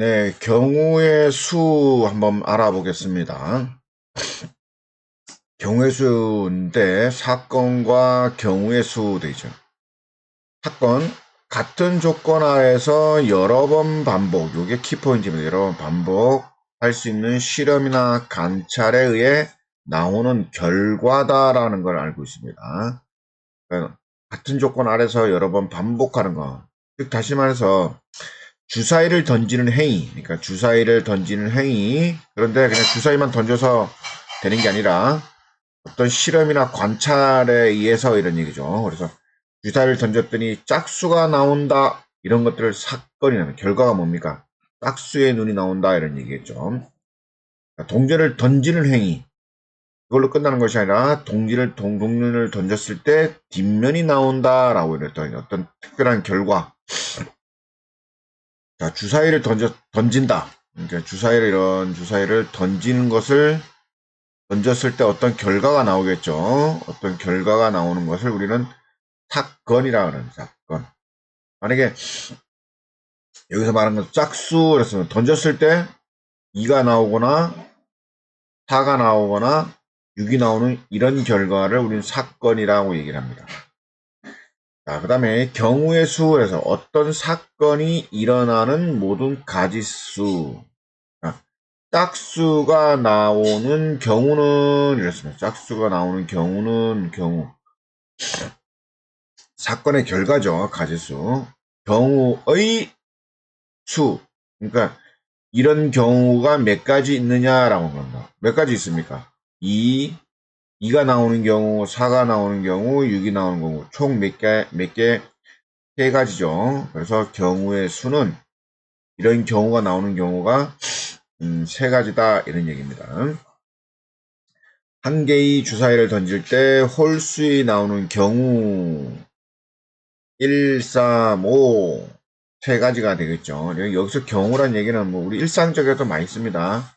네, 경우의 수 한번 알아보겠습니다. 경우의 수인데 사건과 경우의 수 되죠. 사건 같은 조건 하에서 여러 번 반복, 이게 키포인트입니다. 여러 번 반복할 수 있는 실험이나 관찰에 의해 나오는 결과다라는 걸 알고 있습니다. 그러니까 같은 조건 아래서 여러 번 반복하는 거. 즉 다시 말해서 주사위를 던지는 행위, 그러니까 주사위를 던지는 행위, 그런데 그냥 주사위만 던져서 되는 게 아니라 어떤 실험이나 관찰에 의해서 이런 얘기죠. 그래서 주사위를 던졌더니 짝수가 나온다, 이런 것들을 사건이라는, 결과가 뭡니까? 짝수의 눈이 나온다, 이런 얘기겠죠. 그러니까 동전을 던지는 행위, 그걸로 끝나는 것이 아니라 동전을 던졌을 때 뒷면이 나온다라고 이랬던 어떤 특별한 결과. 자, 주사위를 던진다. 그러니까 이런 주사위를 던지는 것을 던졌을 때 어떤 결과가 나오겠죠. 어떤 결과가 나오는 것을 우리는 사건이라 하는 사건. 만약에 여기서 말하는 건 짝수, 그래서 던졌을 때 2가 나오거나 4가 나오거나 6이 나오는 이런 결과를 우리는 사건이라고 얘기를 합니다. 자, 그 다음에 경우의 수에서 어떤 사건이 일어나는 모든 가지수. 짝수가 나오는 경우는 이렇습니다. 짝수가 나오는 경우는 사건의 결과죠. 가지수. 경우의 수. 그러니까 이런 경우가 몇 가지 있느냐라고 합니다. 몇 가지 있습니까? 2가 나오는 경우, 4가 나오는 경우, 6이 나오는 경우. 총 몇 개? 세 가지죠. 그래서 경우의 수는 이런 경우가 나오는 경우가 세 가지다, 이런 얘기입니다. 한 개의 주사위를 던질 때 홀수에 나오는 경우 1, 3, 5 세 가지가 되겠죠. 여기서 경우란 얘기는 뭐 우리 일상적에도 많이 씁니다.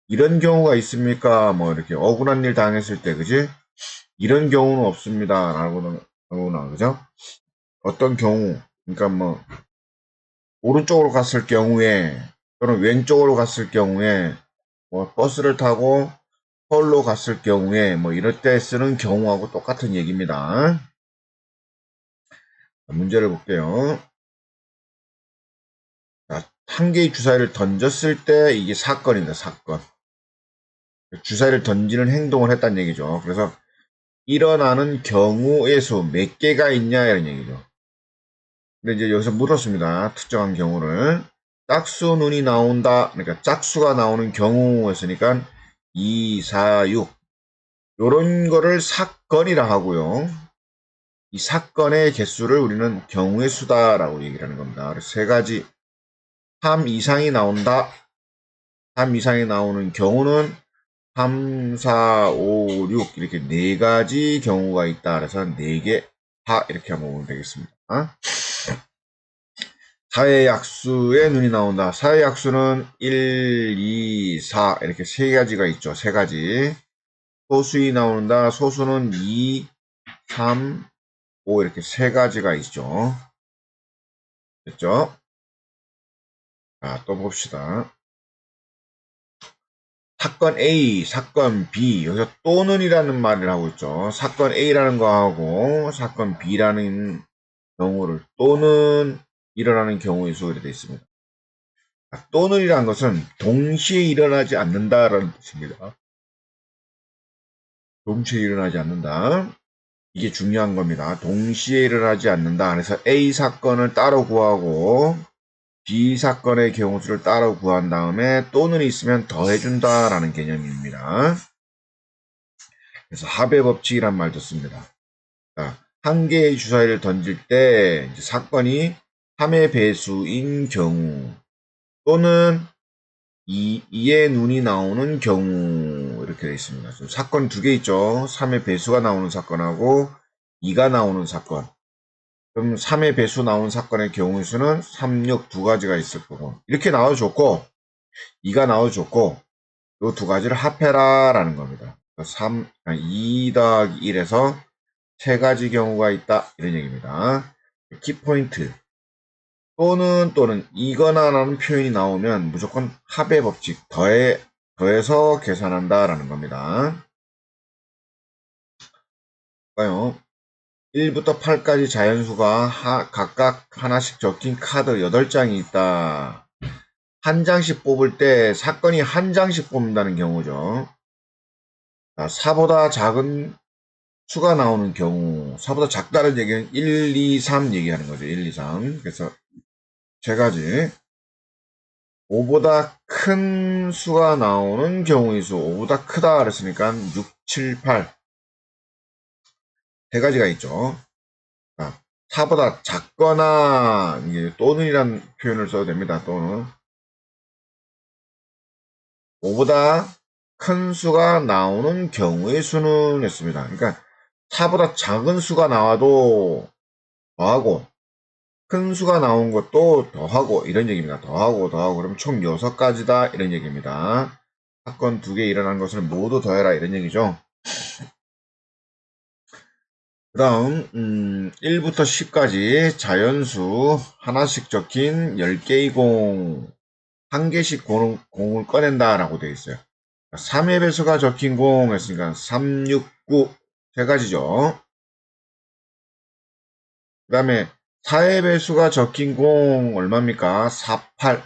이런 경우가 있습니까? 뭐 이렇게 억울한 일 당했을 때, 그지? 이런 경우는 없습니다. 라고나, 그죠? 어떤 경우, 그러니까 뭐 오른쪽으로 갔을 경우에 또는 왼쪽으로 갔을 경우에 뭐 버스를 타고 서울로 갔을 경우에 뭐 이럴 때 쓰는 경우하고 똑같은 얘기입니다. 문제를 볼게요. 자, 한 개의 주사위를 던졌을 때 이게 사건입니다. 사건. 주사위를 던지는 행동을 했다는 얘기죠. 그래서 일어나는 경우의 수 몇 개가 있냐, 이런 얘기죠. 근데 이제 여기서 물었습니다. 특정한 경우를. 짝수 눈이 나온다. 그러니까 짝수가 나오는 경우였으니까 2, 4, 6. 요런 거를 사건이라 하고요. 이 사건의 개수를 우리는 경우의 수다라고 얘기를 하는 겁니다. 그래서 세 가지 3 이상이 나온다. 3 이상이 나오는 경우는 3, 4, 5, 6 이렇게 네 가지 경우가 있다. 그래서 네 개 다 이렇게 한번 보면 되겠습니다. 사의 약수의 눈이 나온다. 사의 약수는 1, 2, 4 이렇게 세 가지가 있죠. 세 가지. 소수이 나온다. 소수는 2, 3, 5 이렇게 세 가지가 있죠. 됐죠? 자, 또 봅시다. 사건 A, 사건 B, 여기서 또는이라는 말을 하고 있죠. 사건 A라는 거하고 사건 B라는 경우를 또는 일어나는 경우의 수로 되어 있습니다. 또는이라는 것은 동시에 일어나지 않는다라는 뜻입니다. 동시에 일어나지 않는다. 이게 중요한 겁니다. 동시에 일어나지 않는다. 그래서 A 사건을 따로 구하고 B 사건의 경우수를 따로 구한 다음에 또는 있으면 더해준다라는 개념입니다. 그래서 합의 법칙이란 말도 씁니다. 자, 한 개의 주사위를 던질 때 사건이 3의 배수인 경우 또는 2의 눈이 나오는 경우 이렇게 되어 있습니다. 사건 두 개 있죠. 3의 배수가 나오는 사건하고 2가 나오는 사건. 그럼 3의 배수 나온 사건의 경우의 수는 3, 6 두 가지가 있을 거고 이렇게 나와줬고 2가 나와줬고 이 두 가지를 합해라 라는 겁니다. 2 더하기 1에서 세 가지 경우가 있다 이런 얘기입니다. 키포인트 또는 이거나라는 표현이 나오면 무조건 합의 법칙, 더해서 계산한다라는 겁니다. 볼까요? 1부터 8까지 자연수가 각각 하나씩 적힌 카드 8장이 있다. 한 장씩 뽑을 때 사건이 한 장씩 뽑는다는 경우죠. 자, 4보다 작은 수가 나오는 경우, 4보다 작다는 얘기는 1, 2, 3 얘기하는 거죠. 1, 2, 3. 그래서 세 가지. 5보다 큰 수가 나오는 경우의 수, 5보다 크다 그랬으니까 6, 7, 8. 세 가지가 있죠. 자, 4보다 작거나, 이게 또는이란 표현을 써도 됩니다. 또는. 5보다 큰 수가 나오는 경우의 수는 였습니다. 그러니까 4보다 작은 수가 나와도 더하고, 큰 수가 나온 것도 더하고, 이런 얘기입니다. 더하고, 그러면 총 6가지다, 이런 얘기입니다. 사건 2개 일어난 것을 모두 더해라, 이런 얘기죠. 그 다음 1부터 10까지 자연수 하나씩 적힌 10개의 공, 한 개씩 공을 꺼낸다 라고 되어 있어요. 3의 배수가 적힌 공 했으니까 3, 6, 9 세 가지죠. 그 다음에 4의 배수가 적힌 공 얼마입니까? 4, 8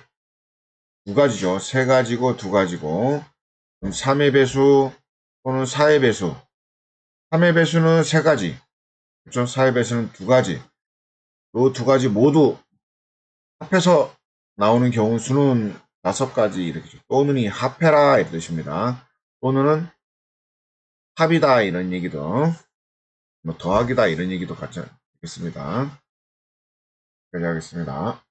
두 가지죠. 세 가지고 두 가지고. 그럼 3의 배수 또는 4의 배수. 3의 배수는 세 가지. 그렇죠? 4의 배수는 두 가지. 이 두 가지 모두 합해서 나오는 경우 수는 5가지 이렇게. 또는이 합해라 이런 뜻입니다. 또는은 합이다 이런 얘기도, 뭐 더하기다 이런 얘기도 같이 하겠습니다. 여기까지 하겠습니다.